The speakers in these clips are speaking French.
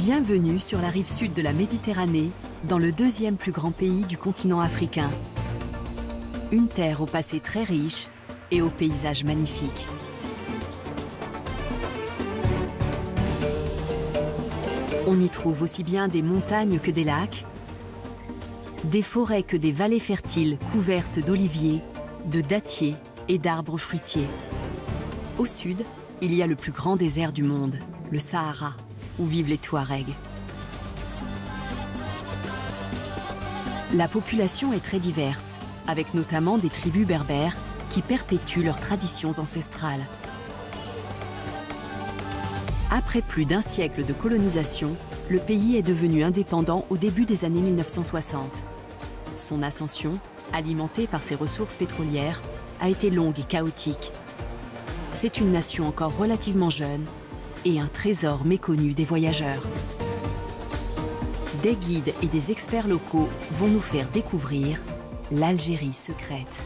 Bienvenue sur la rive sud de la Méditerranée, dans le deuxième plus grand pays du continent africain. Une terre au passé très riche et aux paysages magnifiques. On y trouve aussi bien des montagnes que des lacs, des forêts que des vallées fertiles couvertes d'oliviers, de dattiers et d'arbres fruitiers. Au sud, il y a le plus grand désert du monde, le Sahara, où vivent les Touaregs. La population est très diverse, avec notamment des tribus berbères qui perpétuent leurs traditions ancestrales. Après plus d'un siècle de colonisation, le pays est devenu indépendant au début des années 1960. Son ascension, alimentée par ses ressources pétrolières, a été longue et chaotique. C'est une nation encore relativement jeune et un trésor méconnu des voyageurs. Des guides et des experts locaux vont nous faire découvrir l'Algérie secrète.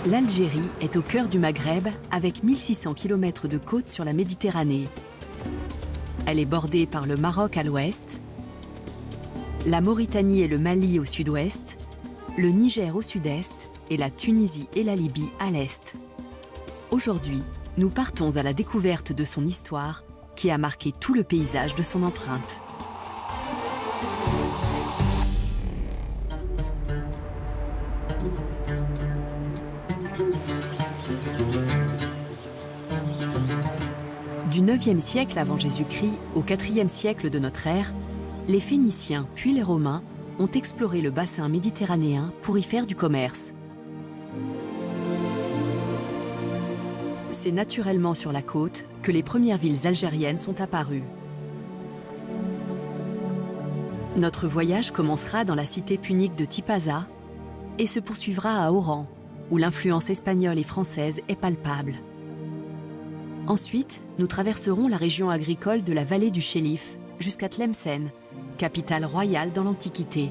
L'Algérie est au cœur du Maghreb avec 1600 km de côte sur la Méditerranée. Elle est bordée par le Maroc à l'ouest, la Mauritanie et le Mali au sud-ouest, le Niger au sud-est et la Tunisie et la Libye à l'est. Aujourd'hui, nous partons à la découverte de son histoire qui a marqué tout le paysage de son empreinte. Du 9e siècle avant Jésus-Christ au 4e siècle de notre ère, les Phéniciens puis les Romains ont exploré le bassin méditerranéen pour y faire du commerce. C'est naturellement sur la côte que les premières villes algériennes sont apparues. Notre voyage commencera dans la cité punique de Tipaza et se poursuivra à Oran, où l'influence espagnole et française est palpable. Ensuite, nous traverserons la région agricole de la vallée du Chélif jusqu'à Tlemcen, capitale royale dans l'Antiquité.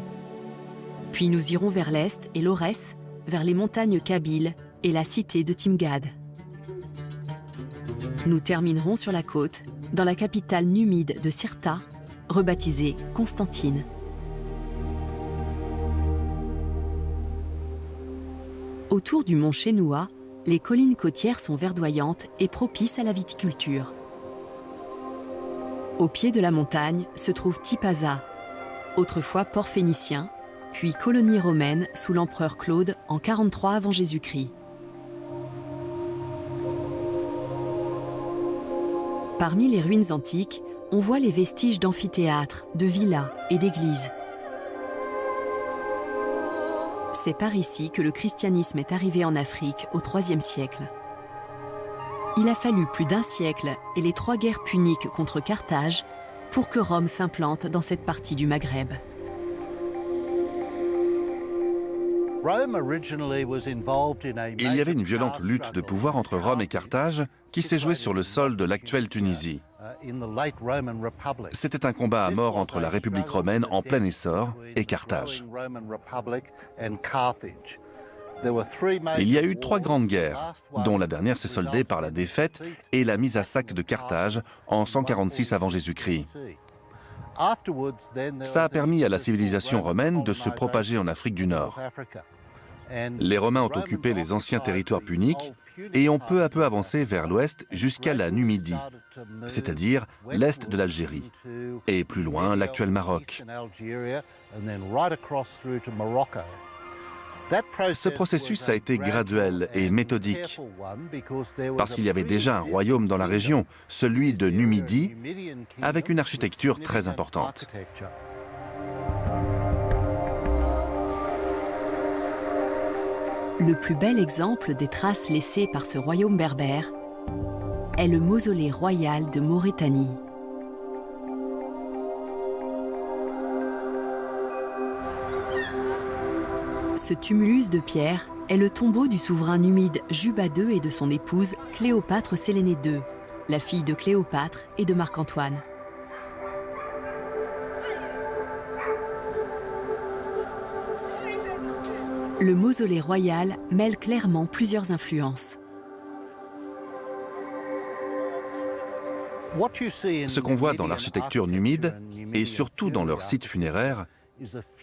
Puis nous irons vers l'est et l'Aurès, vers les montagnes kabyles et la cité de Timgad. Nous terminerons sur la côte, dans la capitale numide de Sirta, rebaptisée Constantine. Autour du mont Chénoua, les collines côtières sont verdoyantes et propices à la viticulture. Au pied de la montagne se trouve Tipaza, autrefois port phénicien, puis colonie romaine sous l'empereur Claude en 43 avant Jésus-Christ. Parmi les ruines antiques, on voit les vestiges d'amphithéâtres, de villas et d'églises. C'est par ici que le christianisme est arrivé en Afrique au IIIe siècle. Il a fallu plus d'un siècle et les 3 guerres puniques contre Carthage pour que Rome s'implante dans cette partie du Maghreb. Il y avait une violente lutte de pouvoir entre Rome et Carthage qui s'est jouée sur le sol de l'actuelle Tunisie. C'était un combat à mort entre la République romaine en plein essor et Carthage. Il y a eu 3 grandes guerres, dont la dernière s'est soldée par la défaite et la mise à sac de Carthage en 146 avant Jésus-Christ. Ça a permis à la civilisation romaine de se propager en Afrique du Nord. Les Romains ont occupé les anciens territoires puniques et ont peu à peu avancé vers l'ouest jusqu'à la Numidie, c'est-à-dire l'est de l'Algérie, et plus loin l'actuel Maroc. Ce processus a été graduel et méthodique, parce qu'il y avait déjà un royaume dans la région, celui de Numidie, avec une architecture très importante. Le plus bel exemple des traces laissées par ce royaume berbère est le mausolée royal de Maurétanie. Ce tumulus de pierre est le tombeau du souverain numide Juba II et de son épouse Cléopâtre Sélénée II, la fille de Cléopâtre et de Marc-Antoine. le mausolée royal mêle clairement plusieurs influences. Ce qu'on voit dans l'architecture numide, et surtout dans leurs sites funéraires,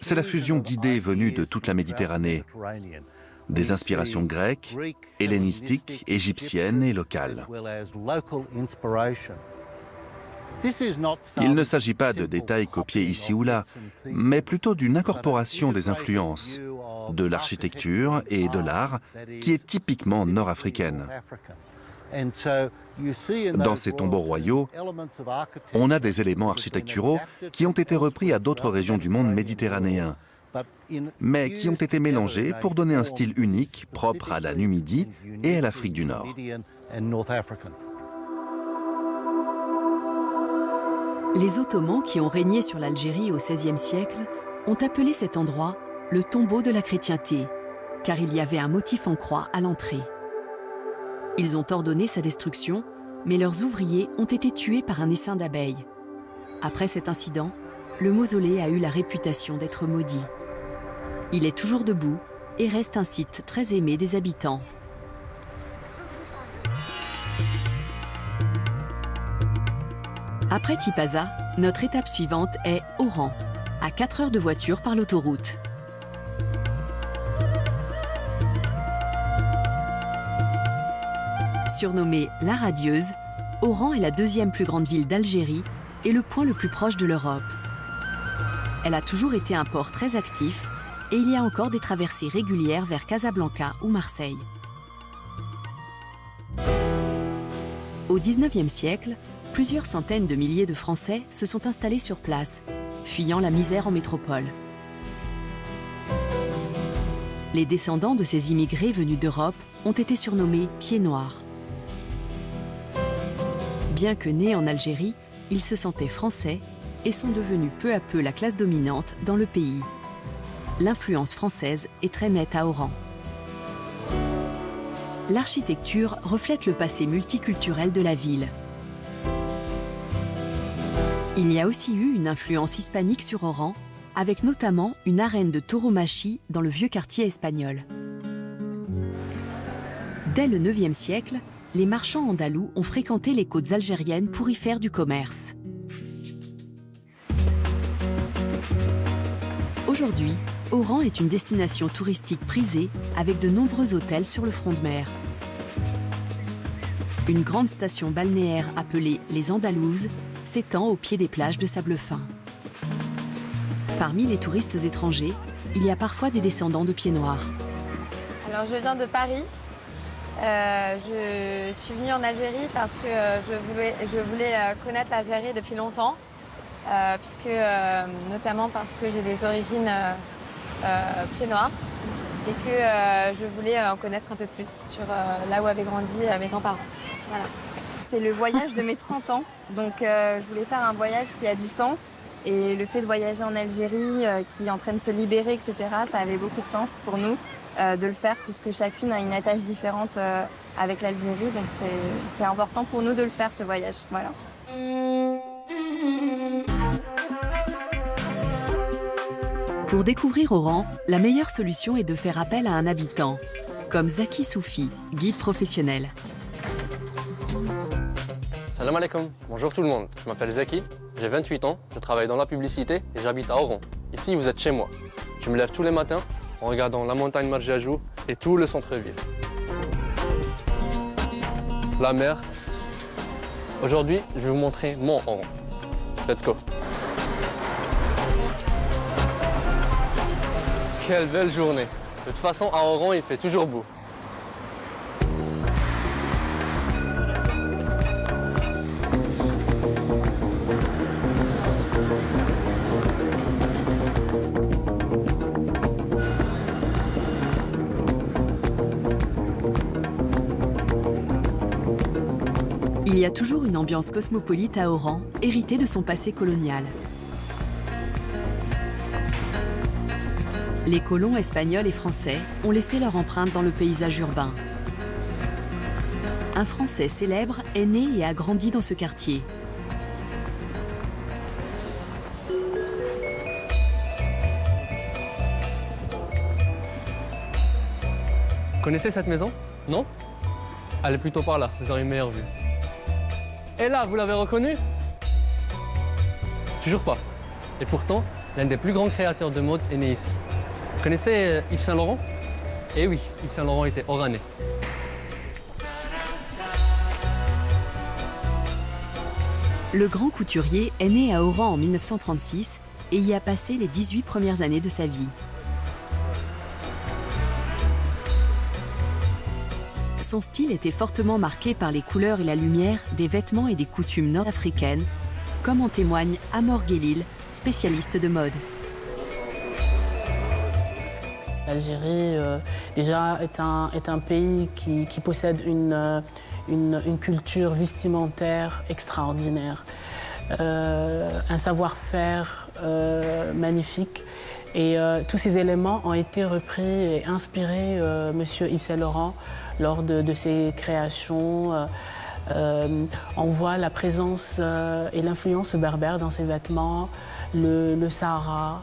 c'est la fusion d'idées venues de toute la Méditerranée, des inspirations grecques, hellénistiques, égyptiennes et locales. Il ne s'agit pas de détails copiés ici ou là, mais plutôt d'une incorporation des influences, de l'architecture et de l'art qui est typiquement nord-africaine. Dans ces tombeaux royaux, on a des éléments architecturaux qui ont été repris à d'autres régions du monde méditerranéen, mais qui ont été mélangés pour donner un style unique propre à la Numidie et à l'Afrique du Nord. Les Ottomans qui ont régné sur l'Algérie au XVIe siècle ont appelé cet endroit le tombeau de la chrétienté, car il y avait un motif en croix à l'entrée. Ils ont ordonné sa destruction, mais leurs ouvriers ont été tués par un essaim d'abeilles. Après cet incident, le mausolée a eu la réputation d'être maudit. Il est toujours debout et reste un site très aimé des habitants. Après Tipaza, notre étape suivante est Oran, à 4 heures de voiture par l'autoroute. Surnommée la Radieuse, Oran est la deuxième plus grande ville d'Algérie et le point le plus proche de l'Europe. Elle a toujours été un port très actif et il y a encore des traversées régulières vers Casablanca ou Marseille. Au XIXe siècle, plusieurs centaines de milliers de Français se sont installés sur place, fuyant la misère en métropole. Les descendants de ces immigrés venus d'Europe ont été surnommés Pieds Noirs. Bien que nés en Algérie, ils se sentaient français et sont devenus peu à peu la classe dominante dans le pays. L'influence française est très nette à Oran. L'architecture reflète le passé multiculturel de la ville. Il y a aussi eu une influence hispanique sur Oran, avec notamment une arène de tauromachie dans le vieux quartier espagnol. Dès le IXe siècle, les marchands andalous ont fréquenté les côtes algériennes pour y faire du commerce. Aujourd'hui, Oran est une destination touristique prisée avec de nombreux hôtels sur le front de mer. Une grande station balnéaire appelée les Andalouses s'étend au pied des plages de sable fin. Parmi les touristes étrangers, il y a parfois des descendants de Pieds Noirs. Alors je viens de Paris. Je suis venue en Algérie parce que je voulais connaître l'Algérie depuis longtemps, notamment parce que j'ai des origines Pieds Noirs et que je voulais en connaître un peu plus sur là où avaient grandi mes grands-parents. Voilà. C'est le voyage de mes 30 ans, donc je voulais faire un voyage qui a du sens. Et le fait de voyager en Algérie, qui est en train de se libérer, etc., ça avait beaucoup de sens pour nous de le faire, puisque chacune a une attache différente avec l'Algérie. Donc c'est important pour nous de le faire, ce voyage. Voilà. Pour découvrir Oran, la meilleure solution est de faire appel à un habitant, comme Zaki Soufi, guide professionnel. Salam alaikum, bonjour tout le monde, je m'appelle Zaki, j'ai 28 ans, je travaille dans la publicité et j'habite à Oran. Ici, vous êtes chez moi. Je me lève tous les matins en regardant la montagne Marjajou et tout le centre-ville. La mer. Aujourd'hui, je vais vous montrer mon Oran. Let's go. Quelle belle journée. De toute façon, à Oran, il fait toujours beau. Il y a toujours une ambiance cosmopolite à Oran, héritée de son passé colonial. Les colons espagnols et français ont laissé leur empreinte dans le paysage urbain. Un Français célèbre est né et a grandi dans ce quartier. Vous connaissez cette maison? Non? Elle est plutôt par là, vous aurez une meilleure vue. Et là, vous l'avez reconnu? Toujours pas. Et pourtant, l'un des plus grands créateurs de mode est né ici. Vous connaissez Yves Saint Laurent? Eh oui, Yves Saint Laurent était oranais. Le grand couturier est né à Oran en 1936 et y a passé les 18 premières années de sa vie. Son style était fortement marqué par les couleurs et la lumière des vêtements et des coutumes nord-africaines, comme en témoigne Amor Guellil, spécialiste de mode. L'Algérie, déjà, est un pays qui possède une culture vestimentaire extraordinaire, un savoir-faire magnifique. Et tous ces éléments ont été repris et inspirés Monsieur Yves Saint Laurent lors de ses créations. On voit la présence et l'influence berbère dans ses vêtements, le Sahara,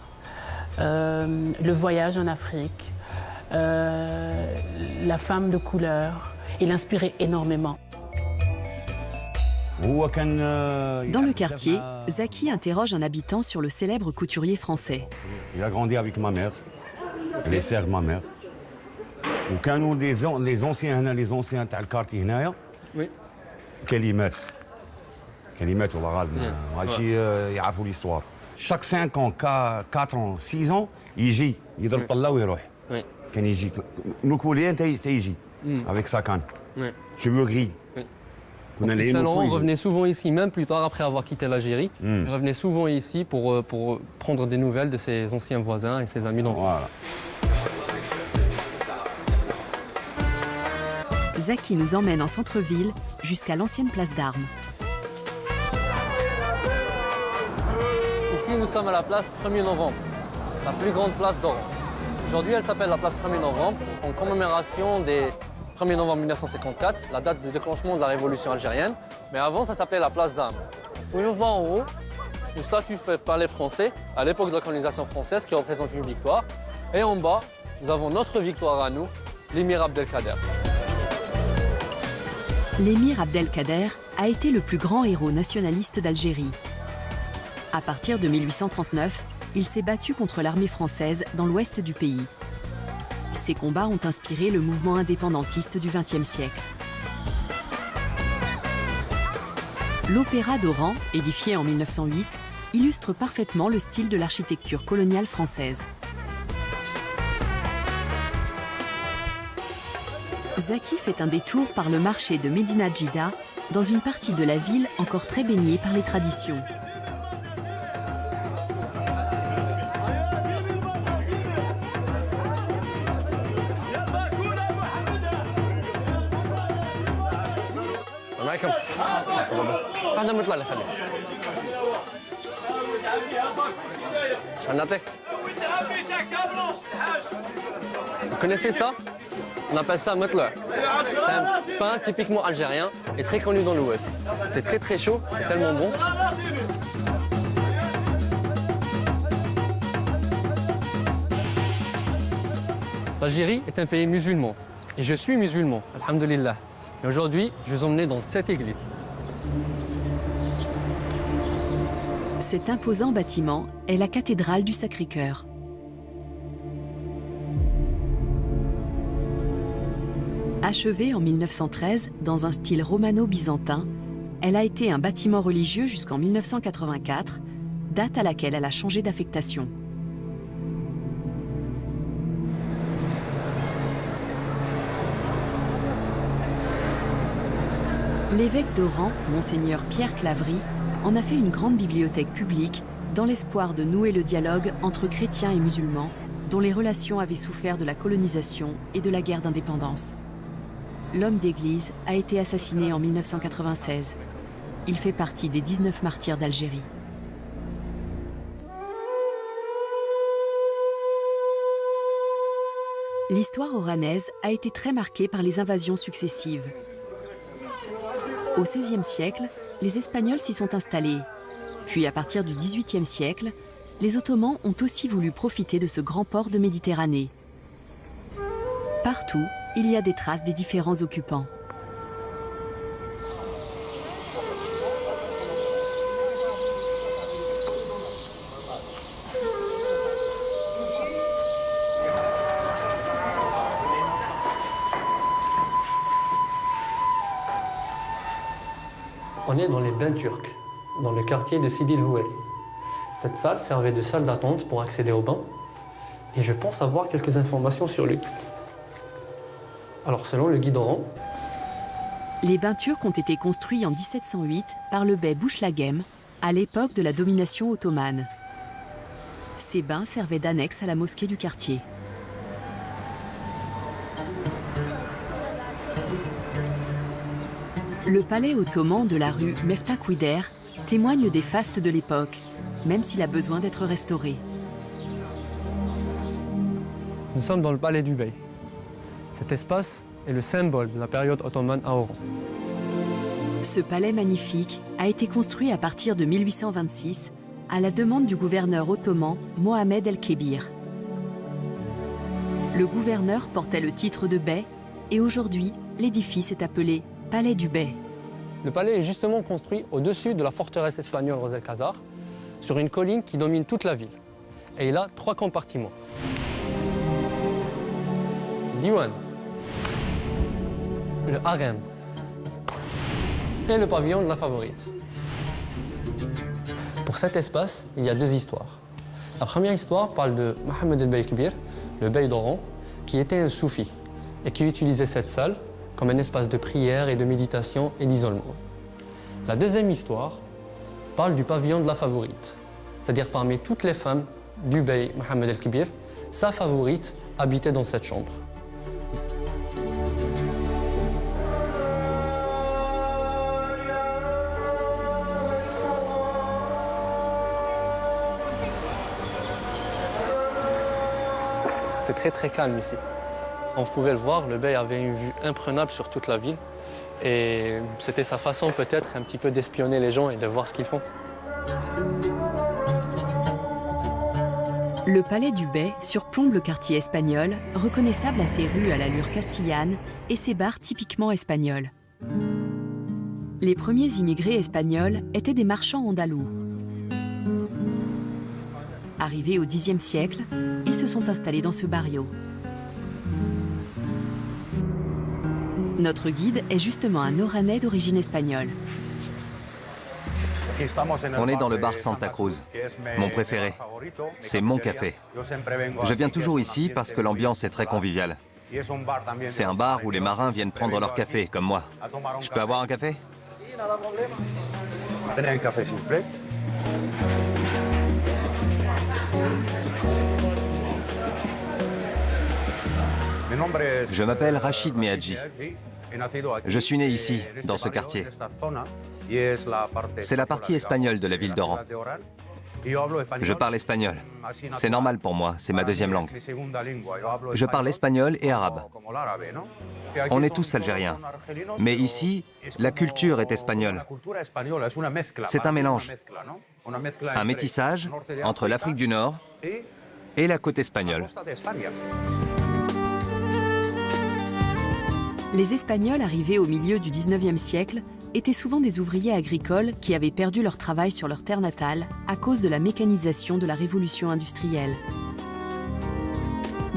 le voyage en Afrique, la femme de couleur. Il inspirait énormément. Dans le quartier, Zaki interroge un habitant sur le célèbre couturier français. Il a grandi avec ma mère, les sœurs de ma mère. وكانوا les anciens تاع الكارتي هنايا. Oui. كلمات والله غالبا ماشي يعرفوا l'histoire. Chaque 5 ans, 4 ans, 6 ans, يجي يضرب طله ويروح. Oui. كان يجي نوكولين تيجي avec sa canne. Oui. Cheveux gris. Yves Saint Laurent revenait souvent ici, même plus tard après avoir quitté l'Algérie. Il revenait souvent ici pour prendre des nouvelles de ses anciens voisins et ses amis d'enfance. Voilà. Zaki nous emmène en centre-ville jusqu'à l'ancienne place d'Armes. Ici, nous sommes à la place 1er novembre, la plus grande place d'Oran. Aujourd'hui, elle s'appelle la place 1er novembre en commémoration des 1er novembre 1954, la date de déclenchement de la révolution algérienne. Mais avant, ça s'appelait la place d'Armes. Où on voit en haut une statue faite par les Français à l'époque de la colonisation française qui représente une victoire. Et en bas, nous avons notre victoire à nous, l'émir Abdelkader. L'émir Abdelkader a été le plus grand héros nationaliste d'Algérie. À partir de 1839, il s'est battu contre l'armée française dans l'ouest du pays. Ces combats ont inspiré le mouvement indépendantiste du XXe siècle. L'Opéra d'Oran, édifié en 1908, illustre parfaitement le style de l'architecture coloniale française. Zaki fait un détour par le marché de Medina Djida, dans une partie de la ville encore très baignée par les traditions. Vous connaissez ça? On appelle ça motler. C'est un pain typiquement algérien et très connu dans l'Ouest. C'est très chaud, c'est tellement bon. L'Algérie est un pays musulman et je suis musulman, alhamdoulilah. Et aujourd'hui, je vais vous emmener dans cette église. Cet imposant bâtiment est la cathédrale du Sacré-Cœur. Achevée en 1913 dans un style romano-byzantin, elle a été un bâtiment religieux jusqu'en 1984, date à laquelle elle a changé d'affectation. L'évêque d'Oran, Monseigneur Pierre Claverie, en a fait une grande bibliothèque publique dans l'espoir de nouer le dialogue entre chrétiens et musulmans, dont les relations avaient souffert de la colonisation et de la guerre d'indépendance. L'homme d'église a été assassiné en 1996. Il fait partie des 19 martyrs d'Algérie. L'histoire oranaise a été très marquée par les invasions successives. Au XVIe siècle, les Espagnols s'y sont installés. Puis à partir du XVIIIe siècle, les Ottomans ont aussi voulu profiter de ce grand port de Méditerranée. Partout surtout, il y a des traces des différents occupants. On est dans les bains turcs, dans le quartier de Sidi El Houari. Cette salle servait de salle d'attente pour accéder au bain, et je pense avoir quelques informations sur lui. Alors selon le guide Oran, Les bains turcs ont été construits en 1708 par le bey Bouchlaghem, à l'époque de la domination ottomane. Ces bains servaient d'annexe à la mosquée du quartier. Le palais ottoman de la rue Meftakouider témoigne des fastes de l'époque, même s'il a besoin d'être restauré. nous sommes dans le palais du bey. Cet espace est le symbole de la période ottomane à Oran. Ce palais magnifique a été construit à partir de 1826 à la demande du gouverneur ottoman Mohamed el-Kébir. Le gouverneur portait le titre de bey et aujourd'hui, l'édifice est appelé Palais du Bey. Le palais est justement construit au-dessus de la forteresse espagnole Ros el Khazar, sur une colline qui domine toute la ville. Et il a 3 compartiments. Diwan, le harem et le pavillon de la favorite. Pour cet espace, il y a 2 histoires. La première histoire parle de Mohamed el-Bey Kébir, le bey d'Oran, qui était un soufi et qui utilisait cette salle comme un espace de prière et de méditation et d'isolement. La deuxième histoire parle du pavillon de la favorite, c'est-à-dire parmi toutes les femmes du bey Mohamed el-Kébir, sa favorite habitait dans cette chambre. C'est très calme ici. Comme vous pouvez le voir, le bey avait une vue imprenable sur toute la ville et c'était sa façon peut-être un petit peu d'espionner les gens et de voir ce qu'ils font. Le palais du Bey surplombe le quartier espagnol, reconnaissable à ses rues à l'allure castillane et ses bars typiquement espagnols. Les premiers immigrés espagnols étaient des marchands andalous. Arrivés au Xe siècle, ils se sont installés dans ce barrio. Notre guide est justement un Oranais d'origine espagnole. On est dans le bar Santa Cruz, mon préféré. C'est mon café. Je viens toujours ici parce que l'ambiance est très conviviale. C'est un bar où les marins viennent prendre leur café, comme moi. Je peux avoir un café? Un café, s'il vous plaît. Je m'appelle Rachid Meadji. Je suis né ici, dans ce quartier. C'est la partie espagnole de la ville d'Oran. Je parle espagnol. C'est normal pour moi, c'est ma deuxième langue. Je parle espagnol et arabe. On est tous algériens. Mais ici, la culture est espagnole. C'est un mélange. Un métissage entre l'Afrique du Nord et la côte espagnole. Les Espagnols arrivés au milieu du XIXe siècle étaient souvent des ouvriers agricoles qui avaient perdu leur travail sur leur terre natale à cause de la mécanisation de la révolution industrielle.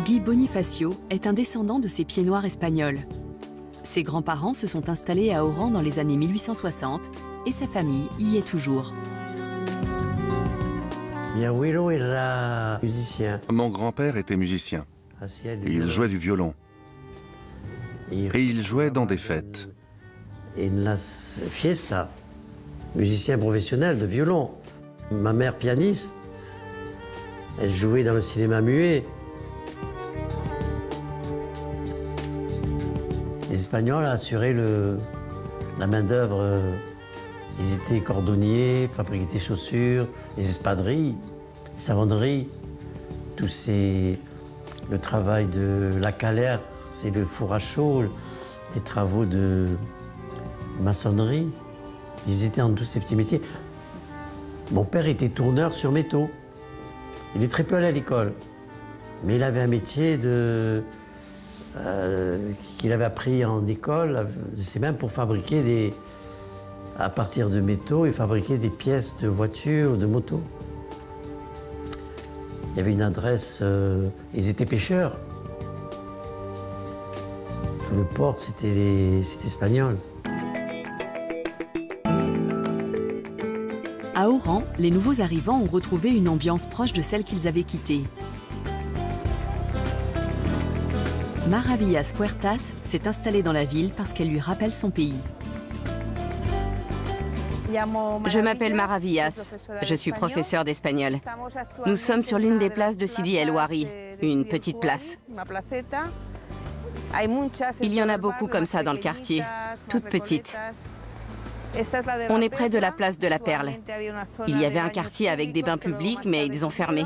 Guy Bonifacio est un descendant de ces pieds noirs espagnols. Ses grands-parents se sont installés à Oran dans les années 1860 et sa famille y est toujours. Mon grand-père était musicien. Il jouait du violon. Et il jouait dans des fêtes. Musicien professionnel de violon. Ma mère pianiste, elle jouait dans le cinéma muet. Les Espagnols assuraient la main-d'œuvre. Ils étaient cordonniers, fabriquaient des chaussures, les espadrilles, les savonneries. Le travail de la calère, c'est le four à chaud, les travaux de maçonnerie. Ils étaient dans tous ces petits métiers. Mon père était tourneur sur métaux. Il est très peu allé à l'école. Mais il avait un métier qu'il avait appris en école. C'est même pour fabriquer à partir de métaux, il fabriquait des pièces de voitures, de motos. Il y avait une adresse, ils étaient pêcheurs. Tout le port, c'était espagnol. À Oran, les nouveaux arrivants ont retrouvé une ambiance proche de celle qu'ils avaient quittée. Maravillas Puertas s'est installée dans la ville parce qu'elle lui rappelle son pays. Je m'appelle Maravillas, je suis professeure d'espagnol. Nous sommes sur l'une des places de Sidi El Ouari, une petite place. Il y en a beaucoup comme ça dans le quartier, toutes petites. On est près de la place de la Perle. Il y avait un quartier avec des bains publics, mais ils ont fermé.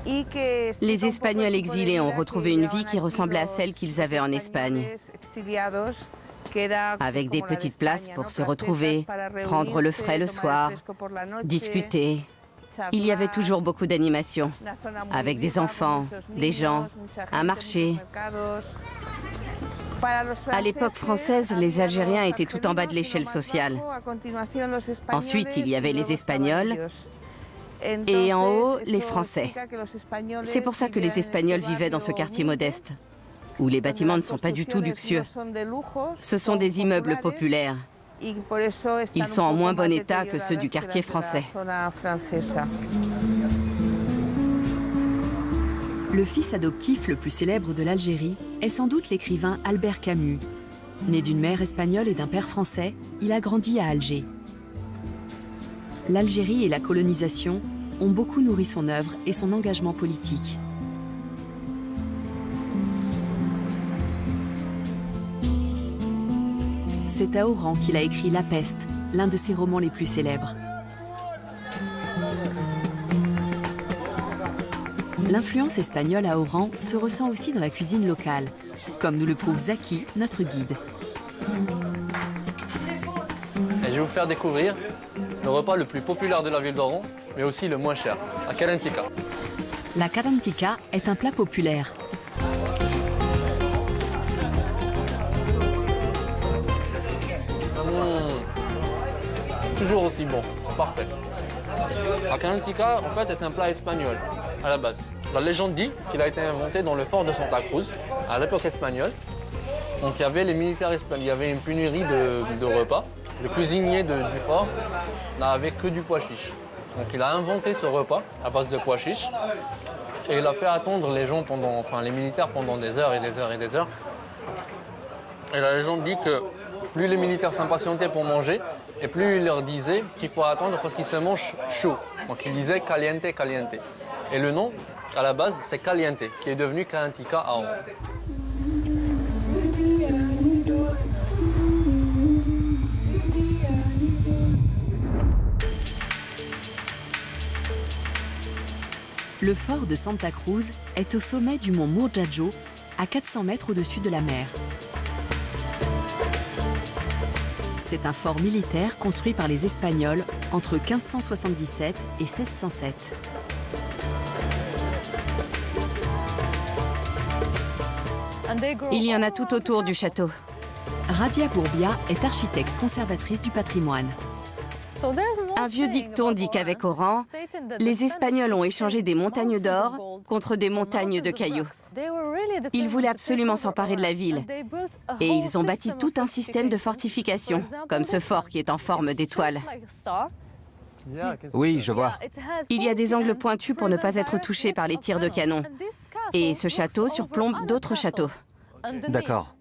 Les Espagnols exilés ont retrouvé une vie qui ressemblait à celle qu'ils avaient en Espagne, avec des petites places pour se retrouver, prendre le frais le soir, discuter. Il y avait toujours beaucoup d'animation, avec des enfants, des gens, un marché. À l'époque française, les Algériens étaient tout en bas de l'échelle sociale. Ensuite, il y avait les Espagnols et en haut, les Français. C'est pour ça que les Espagnols vivaient dans ce quartier modeste, où les bâtiments ne sont pas du tout luxueux. Ce sont des immeubles populaires. Ils sont en moins bon état que ceux du quartier français. Le fils adoptif le plus célèbre de l'Algérie est sans doute l'écrivain Albert Camus. Né d'une mère espagnole et d'un père français, il a grandi à Alger. L'Algérie et la colonisation ont beaucoup nourri son œuvre et son engagement politique. C'est à Oran qu'il a écrit La Peste, l'un de ses romans les plus célèbres. L'influence espagnole à Oran se ressent aussi dans la cuisine locale, comme nous le prouve Zaki, notre guide. Et je vais vous faire découvrir le repas le plus populaire de la ville d'Oran, mais aussi le moins cher, la kalantika. La kalantika est un plat populaire. Toujours aussi bon, parfait. La kalantika, en fait, est un plat espagnol à la base. La légende dit qu'il a été inventé dans le fort de Santa Cruz, à l'époque espagnole. Donc il y avait les militaires espagnols, il y avait une pénurie de repas. Le cuisinier du fort n'avait que du pois chiche. Donc il a inventé ce repas à base de pois chiche et il a fait attendre les gens les militaires pendant des heures et des heures et des heures. Et la légende dit que plus les militaires s'impatientaient pour manger, et plus il leur disait qu'il faut attendre parce qu'ils se mangent chaud. Donc il disait caliente, caliente. Et le nom, à la base, c'est caliente, qui est devenu kalantika à Oran. Le fort de Santa Cruz est au sommet du mont Murjajo, à 400 mètres au-dessus de la mer. C'est un fort militaire construit par les Espagnols entre 1577 et 1607. Il y en a tout autour du château. Radia Bourbia est architecte conservatrice du patrimoine. Un vieux dicton dit qu'avec Oran, les Espagnols ont échangé des montagnes d'or contre des montagnes de cailloux. Ils voulaient absolument s'emparer de la ville et ils ont bâti tout un système de fortification, comme ce fort qui est en forme d'étoile. Oui, je vois. Il y a des angles pointus pour ne pas être touché par les tirs de canon. Et ce château surplombe d'autres châteaux. D'accord.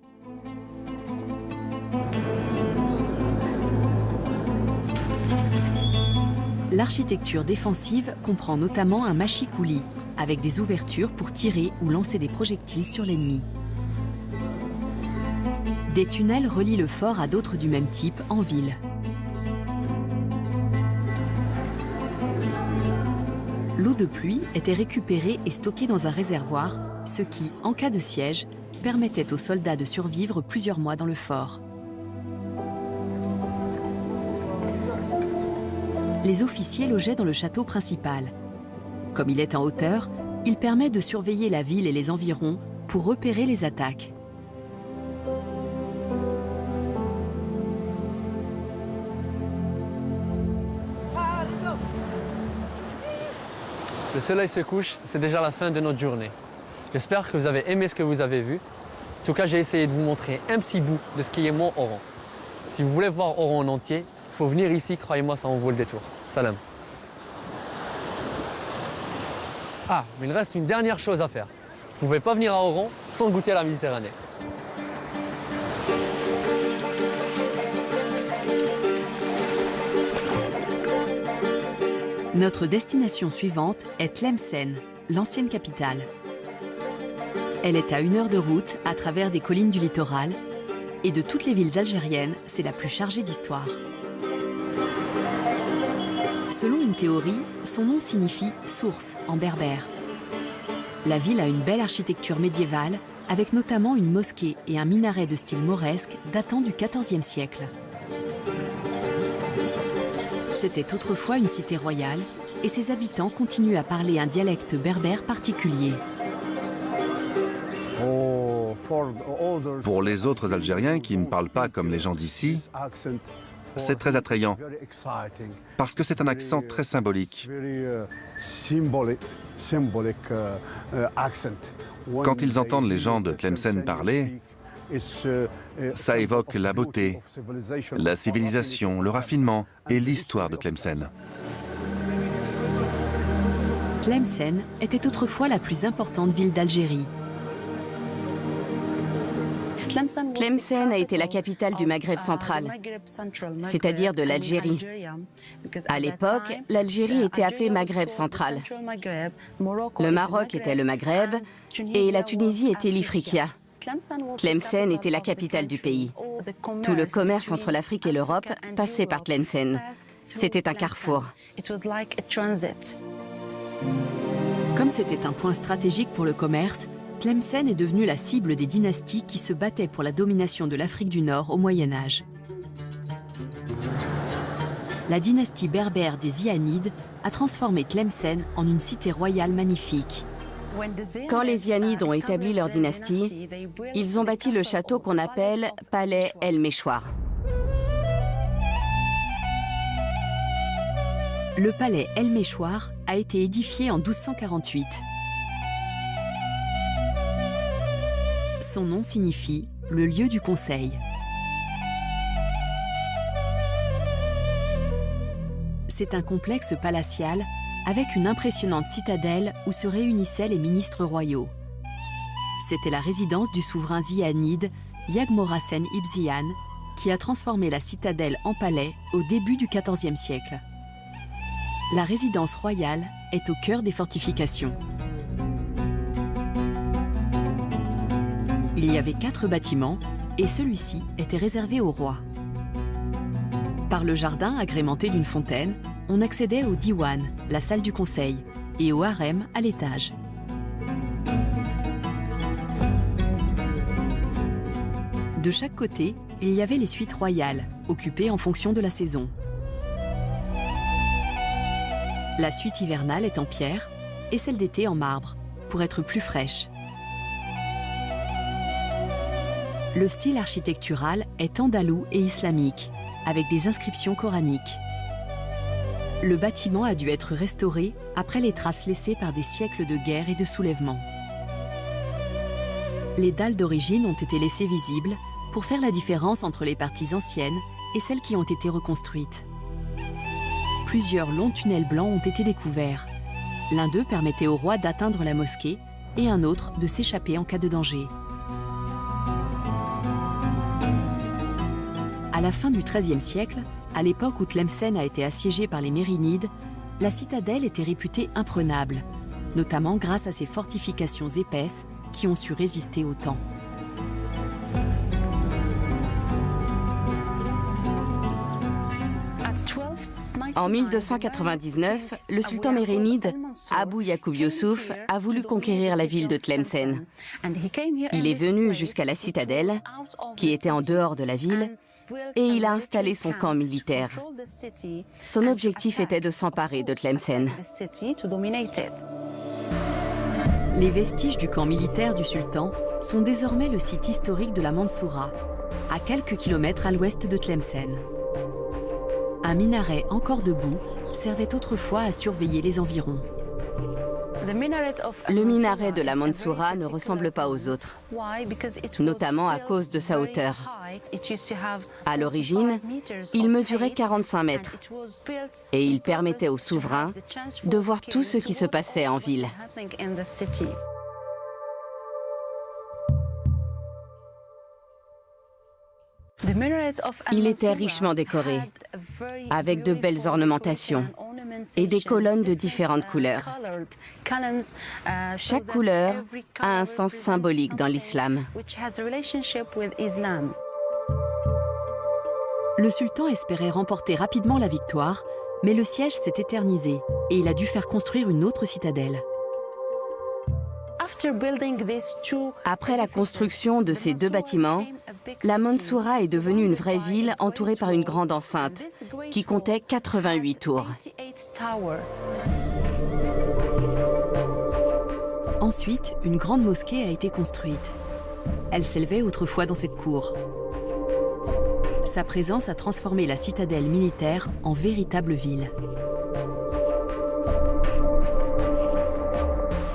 L'architecture défensive comprend notamment un machikouli, avec des ouvertures pour tirer ou lancer des projectiles sur l'ennemi. Des tunnels relient le fort à d'autres du même type en ville. L'eau de pluie était récupérée et stockée dans un réservoir, ce qui, en cas de siège, permettait aux soldats de survivre plusieurs mois dans le fort. Les officiers logeaient dans le château principal. Comme il est en hauteur, il permet de surveiller la ville et les environs pour repérer les attaques. Le soleil se couche, c'est déjà la fin de notre journée. J'espère que vous avez aimé ce que vous avez vu. En tout cas, j'ai essayé de vous montrer un petit bout de ce qui est mon Oran. Si vous voulez voir Oran en entier, il faut venir ici, croyez-moi, ça en vaut le détour. Salam. Ah, mais il reste une dernière chose à faire. Vous ne pouvez pas venir à Oran sans goûter à la Méditerranée. Notre destination suivante est Tlemcen, l'ancienne capitale. Elle est à 1 heure de route à travers des collines du littoral, et de toutes les villes algériennes, c'est la plus chargée d'histoire. Selon une théorie, son nom signifie « source » en berbère. La ville a une belle architecture médiévale, avec notamment une mosquée et un minaret de style mauresque datant du XIVe siècle. C'était autrefois une cité royale, et ses habitants continuent à parler un dialecte berbère particulier. Pour les autres Algériens qui ne parlent pas comme les gens d'ici, c'est très attrayant, parce que c'est un accent très symbolique. Quand ils entendent les gens de Tlemcen parler, ça évoque la beauté, la civilisation, le raffinement et l'histoire de Tlemcen. Tlemcen était autrefois la plus importante ville d'Algérie. Tlemcen a été la capitale du Maghreb central, c'est-à-dire de l'Algérie. À l'époque, l'Algérie était appelée Maghreb central. Le Maroc était le Maghreb et la Tunisie était l'Ifriqiya. Tlemcen était la capitale du pays. Tout le commerce entre l'Afrique et l'Europe passait par Tlemcen. C'était un carrefour. Comme c'était un point stratégique pour le commerce, Tlemcen est devenue la cible des dynasties qui se battaient pour la domination de l'Afrique du Nord au Moyen Âge. La dynastie berbère des Zianides a transformé Tlemcen en une cité royale magnifique. Quand les Zianides ont établi leur dynastie, ils ont bâti le château qu'on appelle Palais El Méchoir. Le palais El Méchoir a été édifié en 1248. Son nom signifie « le lieu du conseil ». C'est un complexe palatial avec une impressionnante citadelle où se réunissaient les ministres royaux. C'était la résidence du souverain zianide Yagmorasen Ibn Ziyan qui a transformé la citadelle en palais au début du XIVe siècle. La résidence royale est au cœur des fortifications. Il y avait 4 bâtiments et celui-ci était réservé au roi. Par le jardin agrémenté d'une fontaine, on accédait au diwan, la salle du conseil, et au harem à l'étage. De chaque côté, il y avait les suites royales, occupées en fonction de la saison. La suite hivernale est en pierre et celle d'été en marbre, pour être plus fraîche. Le style architectural est andalou et islamique, avec des inscriptions coraniques. Le bâtiment a dû être restauré après les traces laissées par des siècles de guerre et de soulèvements. Les dalles d'origine ont été laissées visibles pour faire la différence entre les parties anciennes et celles qui ont été reconstruites. Plusieurs longs tunnels blancs ont été découverts. L'un d'eux permettait au roi d'atteindre la mosquée et un autre de s'échapper en cas de danger. À la fin du XIIIe siècle, à l'époque où Tlemcen a été assiégée par les Mérinides, la citadelle était réputée imprenable, notamment grâce à ses fortifications épaisses qui ont su résister au temps. En 1299, le sultan mérénide Abou Yacoub Youssouf a voulu conquérir la ville de Tlemcen. Il est venu jusqu'à la citadelle, qui était en dehors de la ville, et il a installé son camp militaire. Son objectif était de s'emparer de Tlemcen. Les vestiges du camp militaire du sultan sont désormais le site historique de la Mansoura, à quelques kilomètres à l'ouest de Tlemcen. Un minaret encore debout servait autrefois à surveiller les environs. Le minaret de la Mansoura ne ressemble pas aux autres, notamment à cause de sa hauteur. À l'origine, il mesurait 45 mètres et il permettait aux souverains de voir tout ce qui se passait en ville. Il était richement décoré, avec de belles ornementations et des colonnes de différentes couleurs. Chaque couleur a un sens symbolique dans l'islam. Le sultan espérait remporter rapidement la victoire, mais le siège s'est éternisé et il a dû faire construire une autre citadelle. Après la construction de ces deux bâtiments, la Mansoura est devenue une vraie ville entourée par une grande enceinte qui comptait 88 tours. Ensuite, une grande mosquée a été construite. Elle s'élevait autrefois dans cette cour. Sa présence a transformé la citadelle militaire en véritable ville.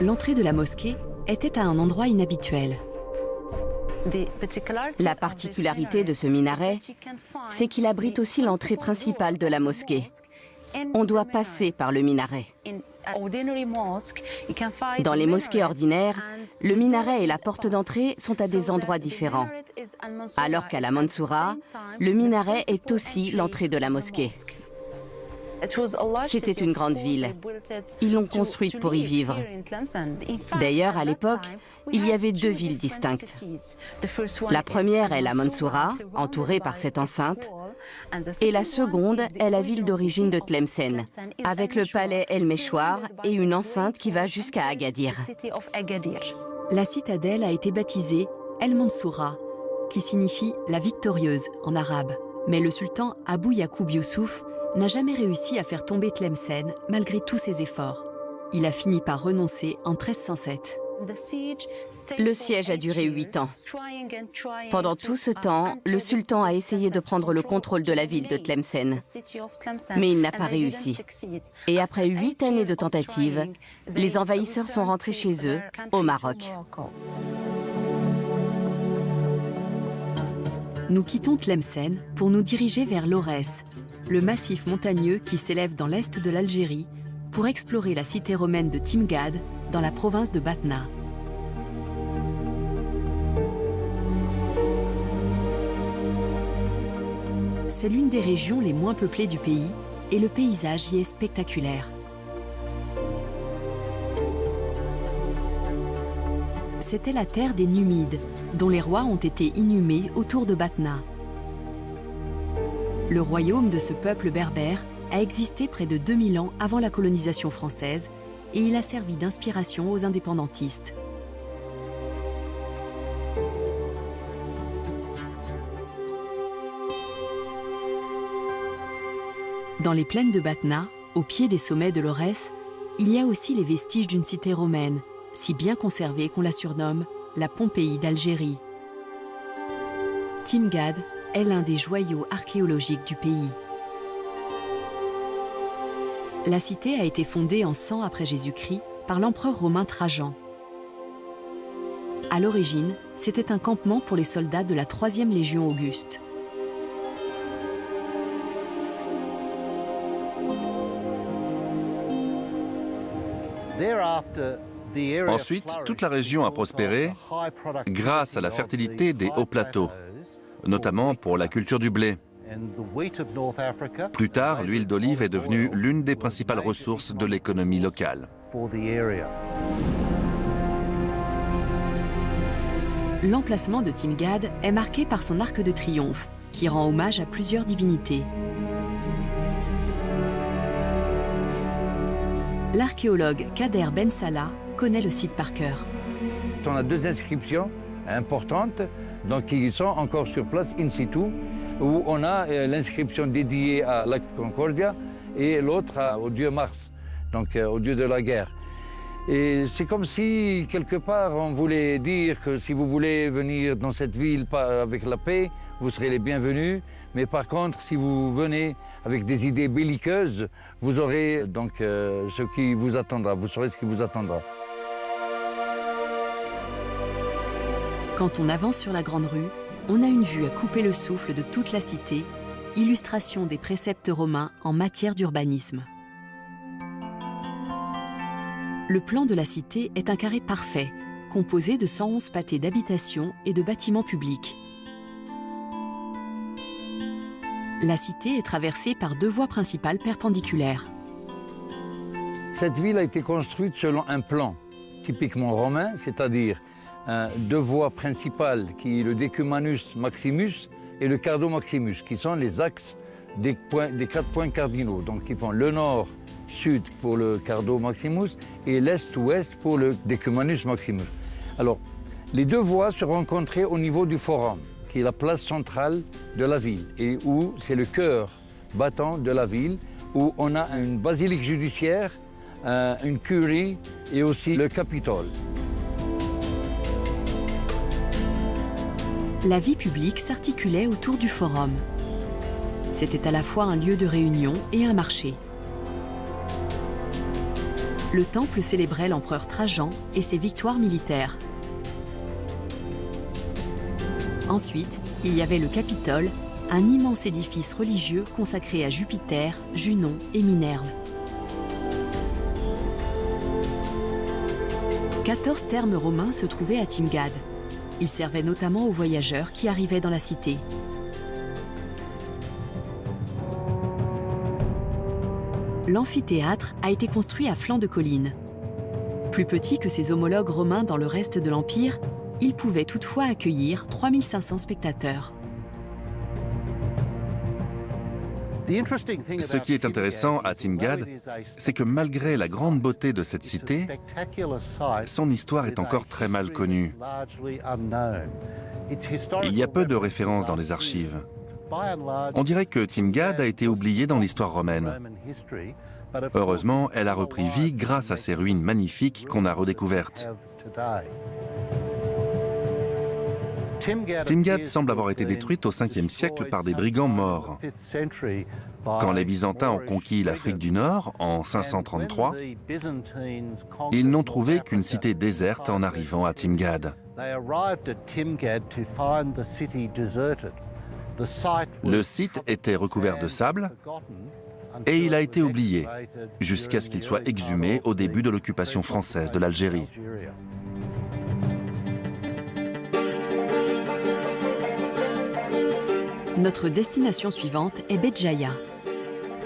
L'entrée de la mosquée était à un endroit inhabituel. La particularité de ce minaret, c'est qu'il abrite aussi l'entrée principale de la mosquée. On doit passer par le minaret. Dans les mosquées ordinaires, le minaret et la porte d'entrée sont à des endroits différents, alors qu'à la Mansoura, le minaret est aussi l'entrée de la mosquée. C'était une grande ville. Ils l'ont construite pour y vivre. D'ailleurs, à l'époque, il y avait deux villes distinctes. La première est la Mansoura, entourée par cette enceinte, et la seconde est la ville d'origine de Tlemcen, avec le palais El Meshwar et une enceinte qui va jusqu'à Agadir. La citadelle a été baptisée El Mansoura, qui signifie la victorieuse en arabe. Mais le sultan Abou Yacoub Youssouf n'a jamais réussi à faire tomber Tlemcen malgré tous ses efforts. Il a fini par renoncer en 1307. Le siège a duré 8 ans. Pendant tout ce temps, le sultan a essayé de prendre le contrôle de la ville de Tlemcen, mais il n'a pas réussi. Et après 8 années de tentatives, les envahisseurs sont rentrés chez eux, au Maroc. Nous quittons Tlemcen pour nous diriger vers l'Aurès, le massif montagneux qui s'élève dans l'est de l'Algérie, pour explorer la cité romaine de Timgad, dans la province de Batna. C'est l'une des régions les moins peuplées du pays et le paysage y est spectaculaire. C'était la terre des Numides, dont les rois ont été inhumés autour de Batna. Le royaume de ce peuple berbère a existé près de 2000 ans avant la colonisation française et il a servi d'inspiration aux indépendantistes. Dans les plaines de Batna, au pied des sommets de l'Aurès, il y a aussi les vestiges d'une cité romaine, si bien conservée qu'on la surnomme la Pompéi d'Algérie. Timgad est l'un des joyaux archéologiques du pays. La cité a été fondée en 100 après Jésus-Christ par l'empereur romain Trajan. À l'origine, c'était un campement pour les soldats de la 3e Légion Auguste. Ensuite, toute la région a prospéré grâce à la fertilité des hauts plateaux, notamment pour la culture du blé. Plus tard, l'huile d'olive est devenue l'une des principales ressources de l'économie locale. L'emplacement de Timgad est marqué par son arc de triomphe, qui rend hommage à plusieurs divinités. L'archéologue Kader Ben Salah connaît le site par cœur. On a 2 inscriptions importantes donc, qui sont encore sur place in situ, où on a l'inscription dédiée à l'acte Concordia et l'autre au dieu Mars, donc au dieu de la guerre. Et c'est comme si, quelque part, on voulait dire que si vous voulez venir dans cette ville avec la paix, vous serez les bienvenus. Mais par contre, si vous venez avec des idées belliqueuses, vous aurez donc ce qui vous attendra, vous saurez ce qui vous attendra. Quand on avance sur la Grande Rue, on a une vue à couper le souffle de toute la cité, illustration des préceptes romains en matière d'urbanisme. Le plan de la cité est un carré parfait, composé de 111 pâtés d'habitations et de bâtiments publics. La cité est traversée par 2 voies principales perpendiculaires. Cette ville a été construite selon un plan typiquement romain, c'est-à-dire 2 voies principales, qui est le Decumanus Maximus et le Cardo Maximus, qui sont les axes des 4 points cardinaux, donc qui font le nord-sud pour le Cardo Maximus et l'est-ouest pour le Decumanus Maximus. Alors, les 2 voies se rencontraient au niveau du Forum, qui est la place centrale de la ville, et où c'est le cœur battant de la ville, où on a une basilique judiciaire, une curie et aussi le Capitole. La vie publique s'articulait autour du Forum. C'était à la fois un lieu de réunion et un marché. Le temple célébrait l'empereur Trajan et ses victoires militaires. Ensuite, il y avait le Capitole, un immense édifice religieux consacré à Jupiter, Junon et Minerve. 14 thermes romains se trouvaient à Timgad. Ils servaient notamment aux voyageurs qui arrivaient dans la cité. L'amphithéâtre a été construit à flanc de colline. Plus petit que ses homologues romains dans le reste de l'Empire, il pouvait toutefois accueillir 3500 spectateurs. Ce qui est intéressant à Timgad, c'est que malgré la grande beauté de cette cité, son histoire est encore très mal connue. Il y a peu de références dans les archives. On dirait que Timgad a été oubliée dans l'histoire romaine. Heureusement, elle a repris vie grâce à ces ruines magnifiques qu'on a redécouvertes. Timgad semble avoir été détruite au 5e siècle par des brigands morts. Quand les Byzantins ont conquis l'Afrique du Nord en 533, ils n'ont trouvé qu'une cité déserte en arrivant à Timgad. Le site était recouvert de sable et il a été oublié jusqu'à ce qu'il soit exhumé au début de l'occupation française de l'Algérie. Notre destination suivante est Béjaïa.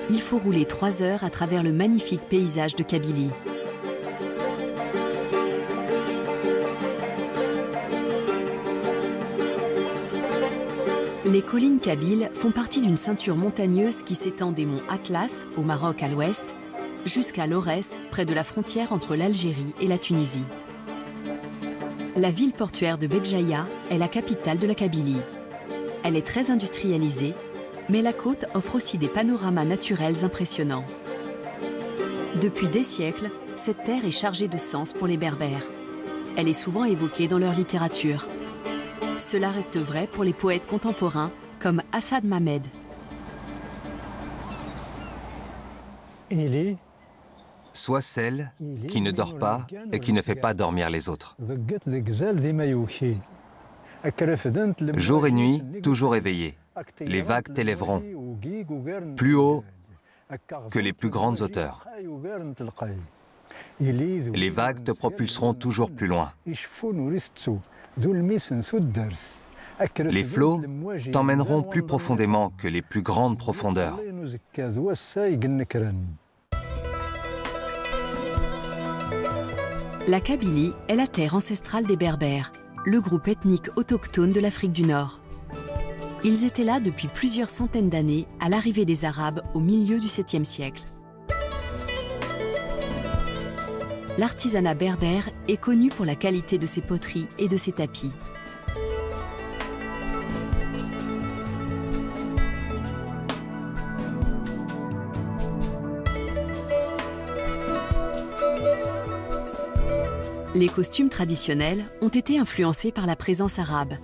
Il faut rouler 3 heures à travers le magnifique paysage de Kabylie. Les collines kabyles font partie d'une ceinture montagneuse qui s'étend des monts Atlas, au Maroc à l'ouest, jusqu'à l'Aurès, près de la frontière entre l'Algérie et la Tunisie. La ville portuaire de Béjaïa est la capitale de la Kabylie. Elle est très industrialisée, mais la côte offre aussi des panoramas naturels impressionnants. Depuis des siècles, cette terre est chargée de sens pour les Berbères. Elle est souvent évoquée dans leur littérature. Cela reste vrai pour les poètes contemporains comme Assad Mamed. Sois celle qui ne dort pas et qui ne fait pas dormir les autres. Jour et nuit, toujours éveillé, les vagues t'élèveront plus haut que les plus grandes hauteurs. Les vagues te propulseront toujours plus loin. Les flots t'emmèneront plus profondément que les plus grandes profondeurs. La Kabylie est la terre ancestrale des Berbères, le groupe ethnique autochtone de l'Afrique du Nord. Ils étaient là depuis plusieurs centaines d'années à l'arrivée des Arabes au milieu du 7e siècle. L'artisanat berbère est connu pour la qualité de ses poteries et de ses tapis. Les costumes traditionnels ont été influencés par la présence arabe,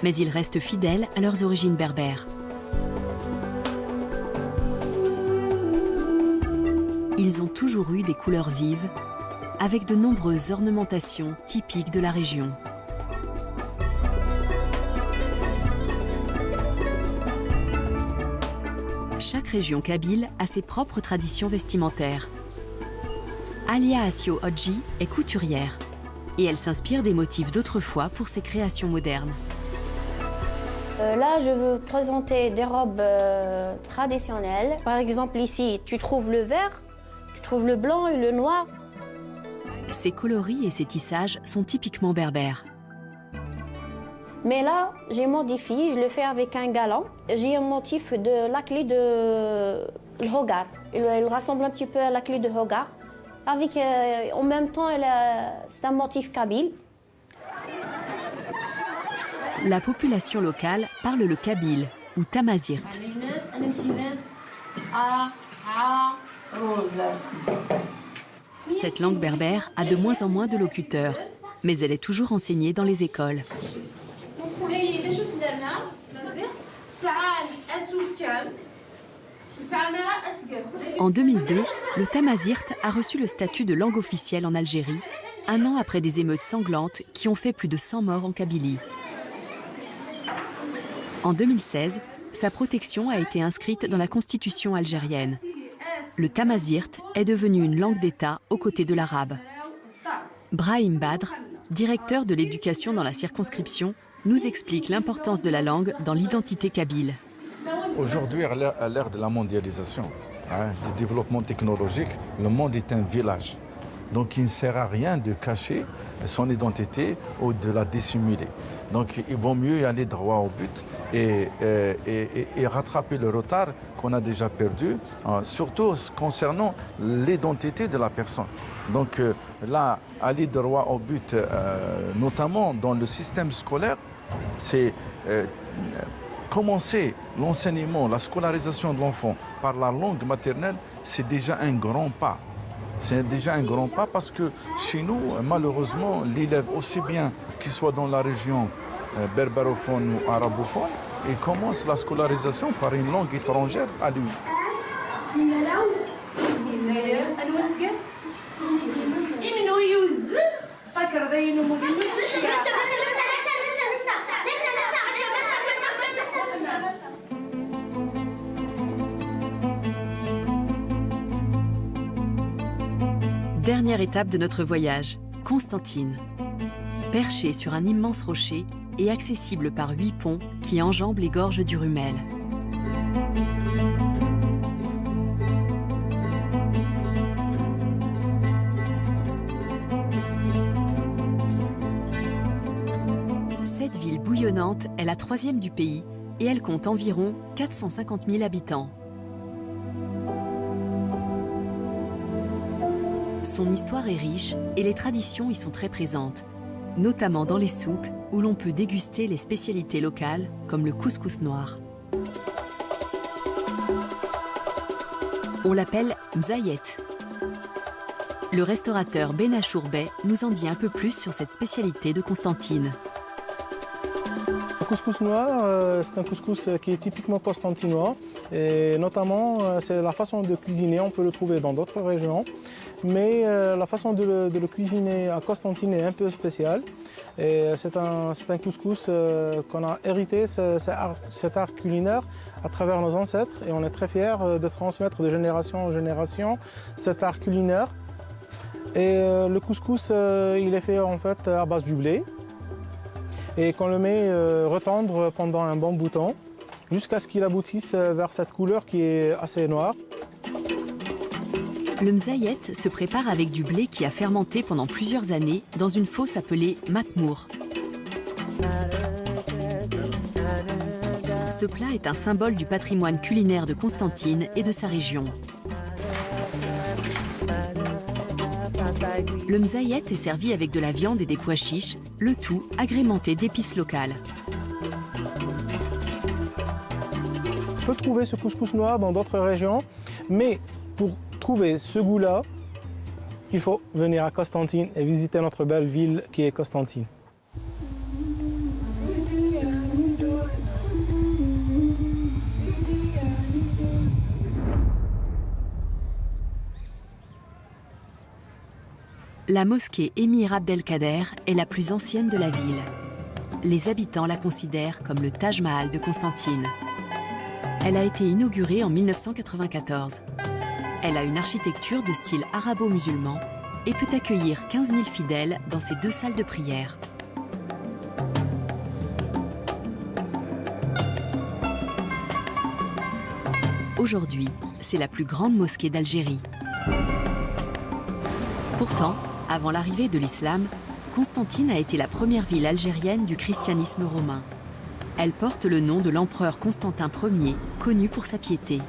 mais ils restent fidèles à leurs origines berbères. Ils ont toujours eu des couleurs vives, avec de nombreuses ornementations typiques de la région. Chaque région kabyle a ses propres traditions vestimentaires. Alia Asio Hodji est couturière et elle s'inspire des motifs d'autrefois pour ses créations modernes. Là, je veux présenter des robes traditionnelles. Par exemple, ici, tu trouves le vert, tu trouves le blanc et le noir. Ces coloris et ces tissages sont typiquement berbères. Mais là, j'ai modifié, je le fais avec un galant. J'ai un motif de la clé de Hogar. Il ressemble un petit peu à la clé de Hogar. Avec, en même temps, c'est un motif kabyle. La population locale parle le kabyle, ou tamazirt. Cette langue berbère a de moins en moins de locuteurs, mais elle est toujours enseignée dans les écoles. En 2002, le tamazirt a reçu le statut de langue officielle en Algérie, un an après des émeutes sanglantes qui ont fait plus de 100 morts en Kabylie. En 2016, sa protection a été inscrite dans la constitution algérienne. Le tamazirt est devenu une langue d'État aux côtés de l'arabe. Brahim Badr, directeur de l'éducation dans la circonscription, nous explique l'importance de la langue dans l'identité kabyle. Aujourd'hui, à l'ère de la mondialisation, du développement technologique, le monde est un village. Donc il ne sert à rien de cacher son identité ou de la dissimuler. Donc il vaut mieux y aller droit au but et rattraper le retard qu'on a déjà perdu, surtout concernant l'identité de la personne. Donc là, aller droit au but, notamment dans le système scolaire, c'est commencer l'enseignement, la scolarisation de l'enfant par la langue maternelle, c'est déjà un grand pas. C'est déjà un grand pas parce que chez nous, malheureusement, l'élève, aussi bien qu'il soit dans la région berbérophone ou arabophone, il commence la scolarisation par une langue étrangère à lui. Dernière étape de notre voyage, Constantine. Perchée sur un immense rocher et accessible par 8 ponts qui enjambent les gorges du Rumel. Cette ville bouillonnante est la 3e du pays et elle compte environ 450 000 habitants. Son histoire est riche et les traditions y sont très présentes, notamment dans les souks où l'on peut déguster les spécialités locales comme le couscous noir. On l'appelle mzayet. Le restaurateur Benachour Bey nous en dit un peu plus sur cette spécialité de Constantine. Le couscous noir, c'est un couscous qui est typiquement constantinois. Et notamment, c'est la façon de cuisiner, on peut le trouver dans d'autres régions. Mais la façon de le cuisiner à Constantine est un peu spéciale. Et c'est un couscous qu'on a hérité, cet art culinaire, à travers nos ancêtres. Et on est très fiers de transmettre de génération en génération cet art culinaire. Et le couscous, il est fait en fait à base du blé. Et qu'on le met retendre pendant un bon bout de temps, jusqu'à ce qu'il aboutisse vers cette couleur qui est assez noire. Le mzayet se prépare avec du blé qui a fermenté pendant plusieurs années dans une fosse appelée matmour. Ce plat est un symbole du patrimoine culinaire de Constantine et de sa région. Le mzayet est servi avec de la viande et des pois chiches, le tout agrémenté d'épices locales. On peut trouver ce couscous noir dans d'autres régions, mais pour trouver ce goût-là, il faut venir à Constantine et visiter notre belle ville qui est Constantine. La mosquée Émir Abdelkader est la plus ancienne de la ville. Les habitants la considèrent comme le Taj Mahal de Constantine. Elle a été inaugurée en 1994. Elle a une architecture de style arabo-musulman et peut accueillir 15 000 fidèles dans ses 2 salles de prière. Aujourd'hui, c'est la plus grande mosquée d'Algérie. Pourtant, avant l'arrivée de l'islam, Constantine a été la première ville algérienne du christianisme romain. Elle porte le nom de l'empereur Constantin Ier, connu pour sa piété.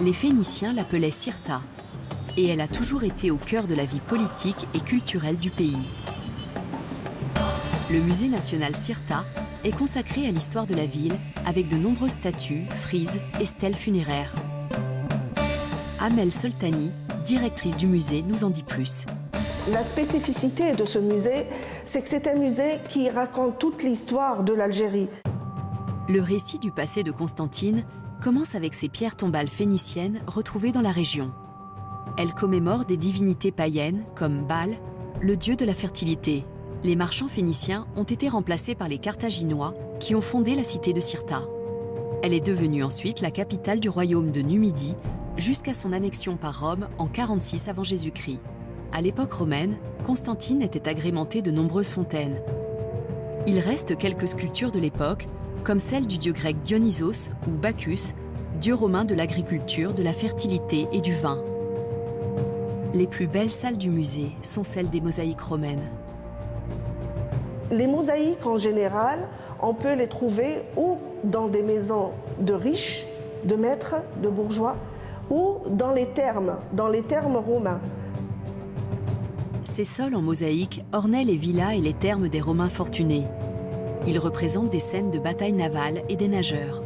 Les Phéniciens l'appelaient Cirta, et elle a toujours été au cœur de la vie politique et culturelle du pays. Le musée national Cirta est consacré à l'histoire de la ville avec de nombreuses statues, frises et stèles funéraires. Amel Soltani, directrice du musée, nous en dit plus. La spécificité de ce musée, c'est que c'est un musée qui raconte toute l'histoire de l'Algérie. Le récit du passé de Constantine commence avec ces pierres tombales phéniciennes retrouvées dans la région. Elles commémorent des divinités païennes comme Baal, le dieu de la fertilité. Les marchands phéniciens ont été remplacés par les Carthaginois qui ont fondé la cité de Cirta. Elle est devenue ensuite la capitale du royaume de Numidie jusqu'à son annexion par Rome en 46 avant Jésus-Christ. À l'époque romaine, Constantine était agrémentée de nombreuses fontaines. Il reste quelques sculptures de l'époque, comme celle du dieu grec Dionysos ou Bacchus, dieu romain de l'agriculture, de la fertilité et du vin. Les plus belles salles du musée sont celles des mosaïques romaines. Les mosaïques, en général, on peut les trouver ou dans des maisons de riches, de maîtres, de bourgeois, ou dans les thermes romains. Ces sols en mosaïque ornaient les villas et les thermes des Romains fortunés. Ils représentent des scènes de batailles navales et des nageurs.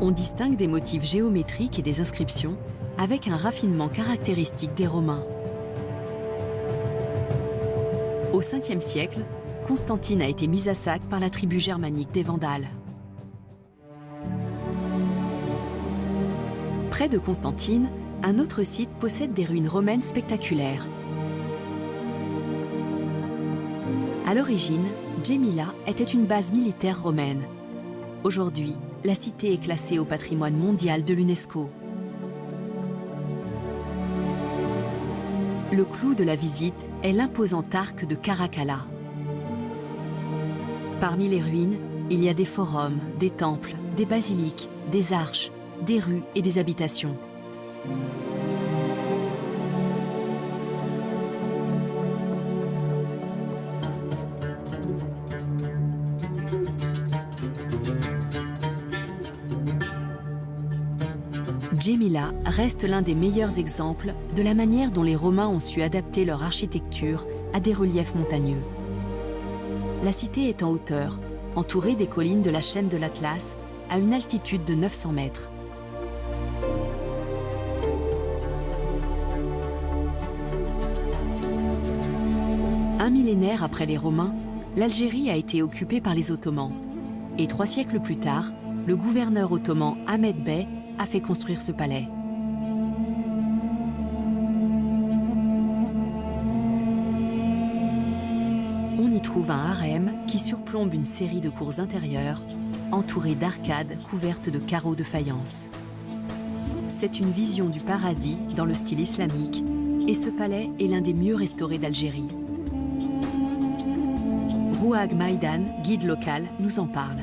On distingue des motifs géométriques et des inscriptions avec un raffinement caractéristique des Romains. Au 5e siècle, Constantine a été mise à sac par la tribu germanique des Vandales. Près de Constantine, un autre site possède des ruines romaines spectaculaires. À l'origine, Djémila était une base militaire romaine. Aujourd'hui, la cité est classée au patrimoine mondial de l'UNESCO. Le clou de la visite est l'imposant arc de Caracalla. Parmi les ruines, il y a des forums, des temples, des basiliques, des arches, des rues et des habitations. Djémila reste l'un des meilleurs exemples de la manière dont les Romains ont su adapter leur architecture à des reliefs montagneux. La cité est en hauteur, entourée des collines de la chaîne de l'Atlas, à une altitude de 900 mètres. Un millénaire après les Romains, l'Algérie a été occupée par les Ottomans. Et 3 siècles plus tard, le gouverneur ottoman Ahmed Bey a fait construire ce palais. On y trouve un harem qui surplombe une série de cours intérieures, entourées d'arcades couvertes de carreaux de faïence. C'est une vision du paradis dans le style islamique, et ce palais est l'un des mieux restaurés d'Algérie. Rouhag Maïdan, guide local, nous en parle.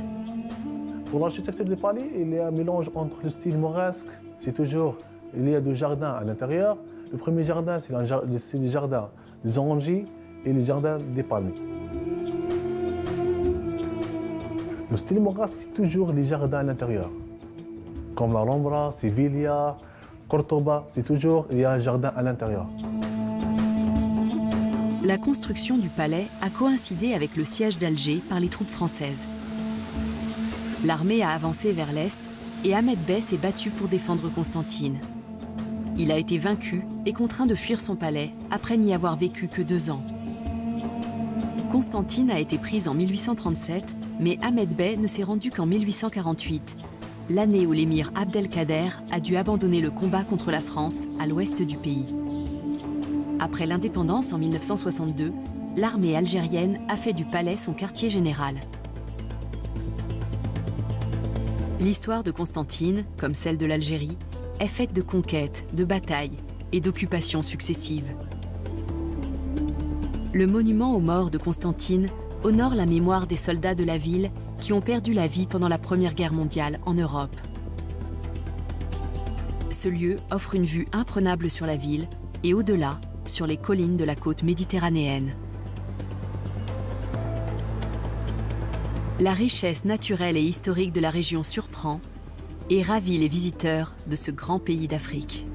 Pour l'architecture du palais, il y a un mélange entre le style mauresque, c'est toujours, il y a 2 jardins à l'intérieur. Le premier jardin, c'est le jardin des orangers et le jardin des palmiers. Le style mauresque, c'est toujours les jardins à l'intérieur. Comme la Rambla, Sevilla, Cordoba, c'est toujours, il y a un jardin à l'intérieur. La construction du palais a coïncidé avec le siège d'Alger par les troupes françaises. L'armée a avancé vers l'est et Ahmed Bey s'est battu pour défendre Constantine. Il a été vaincu et contraint de fuir son palais après n'y avoir vécu que 2 ans. Constantine a été prise en 1837, mais Ahmed Bey ne s'est rendu qu'en 1848, l'année où l'émir Abdelkader a dû abandonner le combat contre la France à l'ouest du pays. Après l'indépendance en 1962, l'armée algérienne a fait du palais son quartier général. L'histoire de Constantine, comme celle de l'Algérie, est faite de conquêtes, de batailles et d'occupations successives. Le monument aux morts de Constantine honore la mémoire des soldats de la ville qui ont perdu la vie pendant la Première Guerre mondiale en Europe. Ce lieu offre une vue imprenable sur la ville et au-delà, sur les collines de la côte méditerranéenne. La richesse naturelle et historique de la région surprend et ravit les visiteurs de ce grand pays d'Afrique.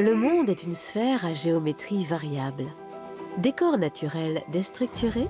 Le monde est une sphère à géométrie variable. Décor naturel déstructuré